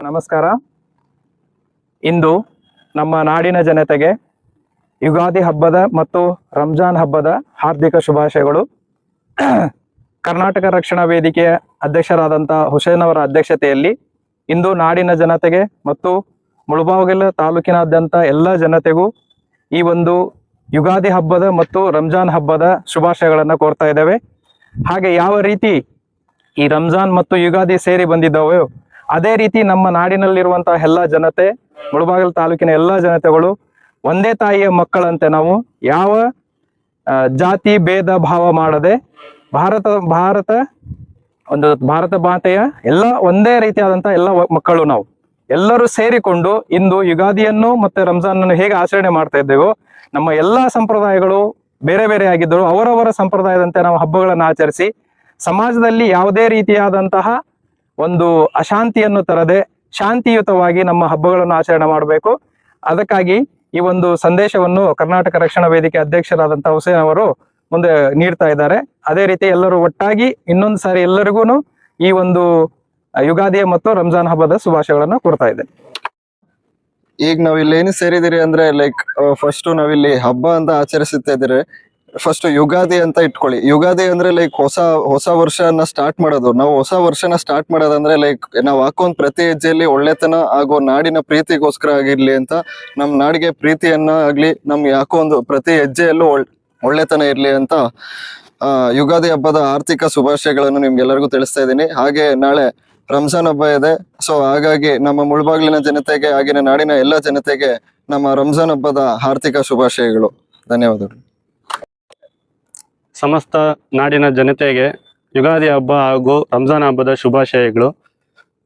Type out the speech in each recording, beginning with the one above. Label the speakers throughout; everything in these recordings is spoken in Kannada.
Speaker 1: ನಮಸ್ಕಾರ. ಇಂದು ನಮ್ಮ ನಾಡಿನ ಜನತೆಗೆ ಯುಗಾದಿ ಹಬ್ಬದ ಮತ್ತು ರಂಜಾನ್ ಹಬ್ಬದ ಹಾರ್ದಿಕ ಶುಭಾಶಯಗಳು. ಕರ್ನಾಟಕ ರಕ್ಷಣಾ ವೇದಿಕೆಯ ಅಧ್ಯಕ್ಷರಾದಂಥ ಹುಸೇನ್ ಅವರ ಅಧ್ಯಕ್ಷತೆಯಲ್ಲಿ ಇಂದು ನಾಡಿನ ಜನತೆಗೆ ಮತ್ತು ಮುಳಬಾಗಿಲು ತಾಲೂಕಿನಾದ್ಯಂತ ಎಲ್ಲ ಜನತೆಗೂ ಈ ಒಂದು ಯುಗಾದಿ ಹಬ್ಬದ ಮತ್ತು ರಂಜಾನ್ ಹಬ್ಬದ ಶುಭಾಶಯಗಳನ್ನು ಕೋರ್ತಾ ಇದ್ದೇವೆ. ಹಾಗೆ ಯಾವ ರೀತಿ ಈ ರಂಜಾನ್ ಮತ್ತು ಯುಗಾದಿ ಸೇರಿ ಬಂದಿದ್ದಾವೆ, ಅದೇ ರೀತಿ ನಮ್ಮ ನಾಡಿನಲ್ಲಿರುವಂತಹ ಎಲ್ಲ ಜನತೆ, ಮುಳಬಾಗಿಲು ತಾಲೂಕಿನ ಎಲ್ಲ ಜನತೆಗಳು ಒಂದೇ ತಾಯಿಯ ಮಕ್ಕಳಂತೆ ನಾವು ಯಾವ ಜಾತಿ ಭೇದ ಭಾವ ಮಾಡದೆ ಭಾರತ ಮಾತೆಯ ಎಲ್ಲ ಒಂದೇ ರೀತಿಯಾದಂಥ ಎಲ್ಲ ಮಕ್ಕಳು ನಾವು ಎಲ್ಲರೂ ಸೇರಿಕೊಂಡು ಇಂದು ಯುಗಾದಿಯನ್ನು ಮತ್ತೆ ರಂಜಾನನ್ನು ಹೇಗೆ ಆಚರಣೆ ಮಾಡ್ತಾ ಇದ್ದೇವೋ, ನಮ್ಮ ಎಲ್ಲ ಸಂಪ್ರದಾಯಗಳು ಬೇರೆ ಬೇರೆ ಆಗಿದ್ದರು ಅವರವರ ಸಂಪ್ರದಾಯದಂತೆ ನಾವು ಹಬ್ಬಗಳನ್ನು ಆಚರಿಸಿ ಸಮಾಜದಲ್ಲಿ ಯಾವುದೇ ರೀತಿಯಾದಂತಹ ಒಂದು ಅಶಾಂತಿಯನ್ನು ತರದೆ ಶಾಂತಿಯುತವಾಗಿ ನಮ್ಮ ಹಬ್ಬಗಳನ್ನು ಆಚರಣೆ ಮಾಡಬೇಕು. ಅದಕ್ಕಾಗಿ ಈ ಒಂದು ಸಂದೇಶವನ್ನು ಕರ್ನಾಟಕ ರಕ್ಷಣಾ ವೇದಿಕೆ ಅಧ್ಯಕ್ಷರಾದಂತಹ ಹುಸೇನ್ ಅವರು ಮುಂದೆ ನೀಡ್ತಾ ಇದ್ದಾರೆ. ಅದೇ ರೀತಿ ಎಲ್ಲರೂ ಒಟ್ಟಾಗಿ ಇನ್ನೊಂದು ಸಾರಿ ಎಲ್ಲರಿಗೂ ಈ ಒಂದು ಯುಗಾದಿಯ ಮತ್ತು ರಂಜಾನ್ ಹಬ್ಬದ ಶುಭಾಶಯಗಳನ್ನು ಕೋರ್ತಾ ಇದ್ದೇನೆ.
Speaker 2: ಈಗ ನಾವ್ ಇಲ್ಲಿ ಏನು ಸೇರಿದಿರಿ ಅಂದ್ರೆ ಫಸ್ಟ್ ನಾವಿಲ್ಲಿ ಹಬ್ಬ ಅಂತ ಆಚರಿಸುತ್ತಾ ಇದ್ದೀರಿ. ಫಸ್ಟ್ ಯುಗಾದಿ ಅಂತ ಇಟ್ಕೊಳ್ಳಿ. ಯುಗಾದಿ ಅಂದ್ರೆ ಹೊಸ ವರ್ಷನ ಸ್ಟಾರ್ಟ್ ಮಾಡೋದು. ನಾವು ಹೊಸ ವರ್ಷನ ಸ್ಟಾರ್ಟ್ ಮಾಡೋದಂದ್ರೆ ನಾವು ಹಾಕೊಂಡ್ ಪ್ರತಿ ಹೆಜ್ಜೆಯಲ್ಲಿ ಒಳ್ಳೆತನ ಹಾಗೂ ನಾಡಿನ ಪ್ರೀತಿಗೋಸ್ಕರ ಆಗಿರ್ಲಿ ಅಂತ, ನಮ್ ನಾಡಿಗೆ ಪ್ರೀತಿಯನ್ನ ಆಗ್ಲಿ, ನಮ್ಗೆ ಹಾಕೊಂದು ಪ್ರತಿ ಹೆಜ್ಜೆಯಲ್ಲೂ ಒಳ್ಳೆತನ ಇರ್ಲಿ ಅಂತ ಯುಗಾದಿ ಹಬ್ಬದ ಆರ್ಥಿಕ ಶುಭಾಶಯಗಳನ್ನು ನಿಮ್ಗೆಲ್ಲರಿಗೂ ತಿಳಿಸ್ತಾ ಇದ್ದೀನಿ. ಹಾಗೆ ನಾಳೆ ರಂಜಾನ್ ಹಬ್ಬ ಇದೆ. ಸೊ ಹಾಗಾಗಿ ನಮ್ಮ ಮುಳಬಾಗಿಲಿನ ಜನತೆಗೆ ಹಾಗೆ ನಾಡಿನ ಎಲ್ಲ ಜನತೆಗೆ ನಮ್ಮ ರಂಜಾನ್ ಹಬ್ಬದ ಆರ್ಥಿಕ ಶುಭಾಶಯಗಳು. ಧನ್ಯವಾದಗಳು.
Speaker 3: ಸಮಸ್ತ ನಾಡಿನ ಜನತೆಗೆ ಯುಗಾದಿ ಹಬ್ಬ ಹಾಗೂ ರಂಜಾನ್ ಹಬ್ಬದ ಶುಭಾಶಯಗಳು.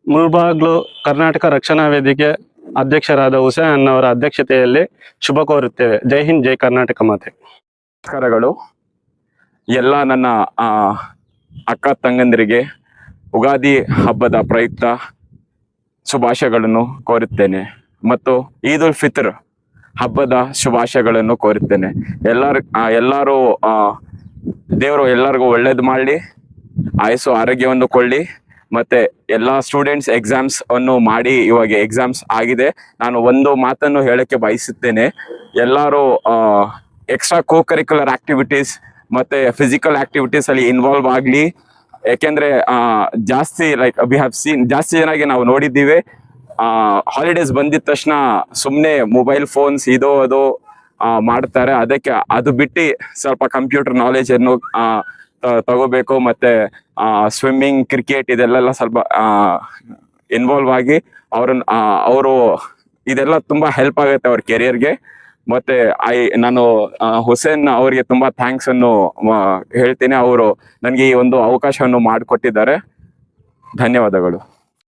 Speaker 3: ಮುಳಬಾಗ್ಲು ಕರ್ನಾಟಕ ರಕ್ಷಣಾ ವೇದಿಕೆ ಅಧ್ಯಕ್ಷರಾದ ಹುಸೇನ್ ಅನ್ನವರ ಅಧ್ಯಕ್ಷತೆಯಲ್ಲಿ ಶುಭ ಕೋರುತ್ತೇವೆ. ಜೈ ಹಿಂದ್, ಜೈ ಕರ್ನಾಟಕ ಮಾತೆ.
Speaker 4: ನಮಸ್ಕಾರಗಳು. ಎಲ್ಲ ನನ್ನ ಅಕ್ಕ ತಂಗಂದಿರಿಗೆ ಯುಗಾದಿ ಹಬ್ಬದ ಪ್ರಯುಕ್ತ ಶುಭಾಶಯಗಳನ್ನು ಕೋರುತ್ತೇನೆ ಮತ್ತು ಈದ್ ಉಲ್ ಫಿತ್ರ್ ಹಬ್ಬದ ಶುಭಾಶಯಗಳನ್ನು ಕೋರುತ್ತೇನೆ. ಎಲ್ಲರೂ ದೇವರು ಎಲ್ಲರಿಗೂ ಒಳ್ಳೇದು ಮಾಡಲಿ, ಆಯಸ್ಸು ಆರೋಗ್ಯವನ್ನು ಕೊಳ್ಳಿ. ಮತ್ತೆ ಎಲ್ಲ ಸ್ಟೂಡೆಂಟ್ಸ್ ಎಕ್ಸಾಮ್ಸ್ ಅನ್ನು ಮಾಡಿ ಇವಾಗ ಎಕ್ಸಾಮ್ಸ್ ಆಗಿದೆ. ನಾನು ಒಂದು ಮಾತನ್ನು ಹೇಳಕ್ಕೆ ಬಯಸುತ್ತೇನೆ. ಎಲ್ಲರೂ ಎಕ್ಸ್ಟ್ರಾ ಕೋ-ಕರಿಕ್ಯುಲರ್ ಆಕ್ಟಿವಿಟೀಸ್ ಮತ್ತೆ ಫಿಸಿಕಲ್ ಆಕ್ಟಿವಿಟೀಸ್ ಅಲ್ಲಿ ಇನ್ವಾಲ್ವ್ ಆಗಲಿ. ಯಾಕೆಂದ್ರೆ ಜಾಸ್ತಿ ವಿ ಹ್ಯಾವ್ ಸೀನ್, ಜಾಸ್ತಿ ಜನಗೆ ನಾವು ನೋಡಿದ್ದೀವಿ ಹಾಲಿಡೇಸ್ ಬಂದಿದ ತಕ್ಷಣ ಸುಮ್ಮನೆ ಮೊಬೈಲ್ ಫೋನ್ಸ್ ಇದು ಅದು ಮಾಡ್ತಾರೆ. ಅದಕ್ಕೆ ಅದು ಬಿಟ್ಟು ಸ್ವಲ್ಪ ಕಂಪ್ಯೂಟರ್ ನಾಲೆಜ್ ಅನ್ನು ತಗೋಬೇಕು. ಸ್ವಿಮ್ಮಿಂಗ್, ಕ್ರಿಕೆಟ್ ಇದೆಲ್ಲ ಸ್ವಲ್ಪ ಇನ್ವಾಲ್ವ್ ಆಗಿ ಅವರು ಇದೆಲ್ಲ ತುಂಬಾ ಹೆಲ್ಪ್ ಆಗುತ್ತೆ ಅವ್ರ ಕೆರಿಯರ್ಗೆ. ನಾನು ಹುಸೇನ್ ಅವರಿಗೆ ತುಂಬಾ ಥ್ಯಾಂಕ್ಸ್ ಅನ್ನು ಹೇಳ್ತೀನಿ. ಅವರು ನನಗೆ ಈ ಒಂದು ಅವಕಾಶವನ್ನು ಮಾಡಿಕೊಟ್ಟಿದ್ದಾರೆ. ಧನ್ಯವಾದಗಳು.